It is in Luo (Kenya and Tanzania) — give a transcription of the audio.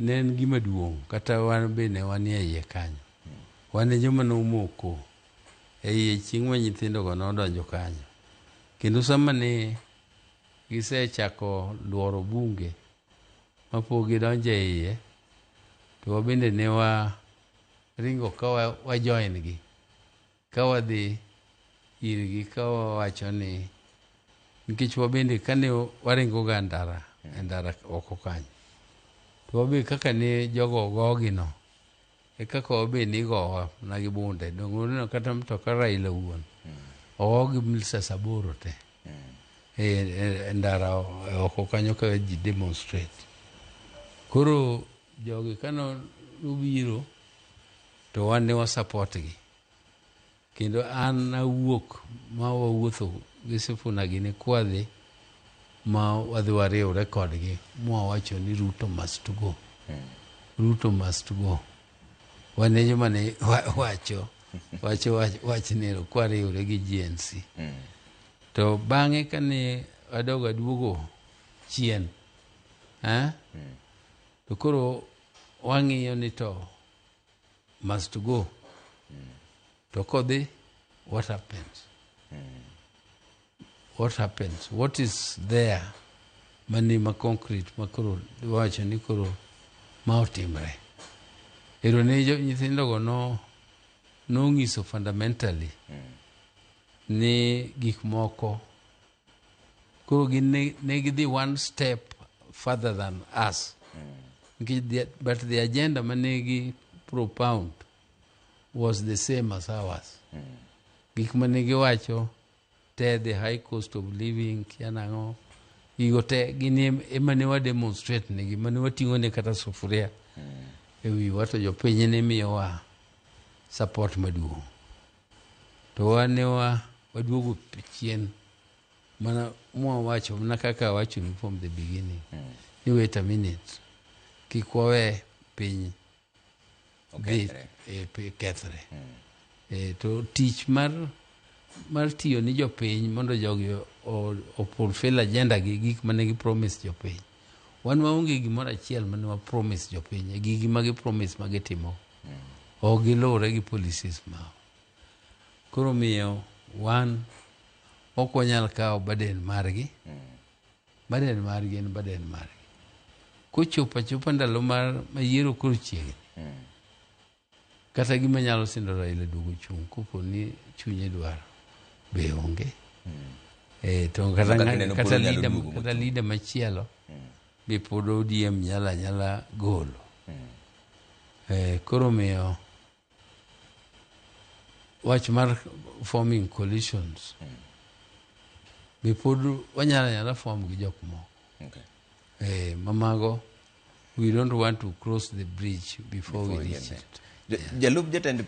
ne en gima duong' kata wan bende wanie iye kanyo. Wan e joma nomoko e iye chieng' ma nyithindogo nodonjo kanyo. Kendo sama ne gisechako luoro bunge mapok gidonjo e iye, to wabende ne waringo ka wajoin gi, ka wadhi irgi ka wawacho ni, nikech wabende kane waringo ga e ndara oko kanyo, to wabe kaka ne jogo gogino, e kaka wabe nigowa na gi bunde. Dongo kata mtoka Raila wuon ogogi milsas 8 te e ndara oko kanyo ka ji demonstrate. Koro jogi kano nobiro to wan ne wasupport gi, kendo an awuok ma wawuotho gi Sifuna gi ni kwadhi ma wadhi wariwre kodgi mwawacho ni Ruto must go. Ruto must go. Wan e joma ne wacho wachnero kwariwre gi GNC. To bang'e kane aduogo chien, to koro wang'iyo ni to must go. To kodhi, what happens? What happens? What is there mani ma concrete ma koro wacho ni koro ma otimre? Ero ne nyithindogo nong'iso fundamentally ni gik moko koro ne gidhi one step further than us. But the agenda manegi propound was the same as ours. Gik manegi wacho te, the high cost of living, kianango, gigo te gini emane wa demonstrate negi, mane wating'o ne kata sufuria ewi wato jopiny ne miyowa support maduong'. To wane waduogo chien mana mwawacho mana kaka wacho ni from the beginning. Ni wait a minute, kik wawe piny kethre. To tich mar tiyo ni jopiny mondo jogi fulfill agenda gi gik mane gi promise jopiny. Wan waonge gimoro achiel mane wa promise jopiny, gigi magi promise magi timo. Ok gilure gi policies mao. Koro miyo wan ok wanyal kawo burden margi. Burden margi en burden margi. Kochopo ndalo ma yiero koro chiegni, kata gima nyalo sindo Raila duogo chung' kopo ni chunye dwaro be onge. To kata leader machielo be pod ODM nyala golo. Koro miyo wach mar forming coalitions be pod wanyala form gi jok moko. Mamago, we don't want to cross the bridge before we reach it. Jalup Jatend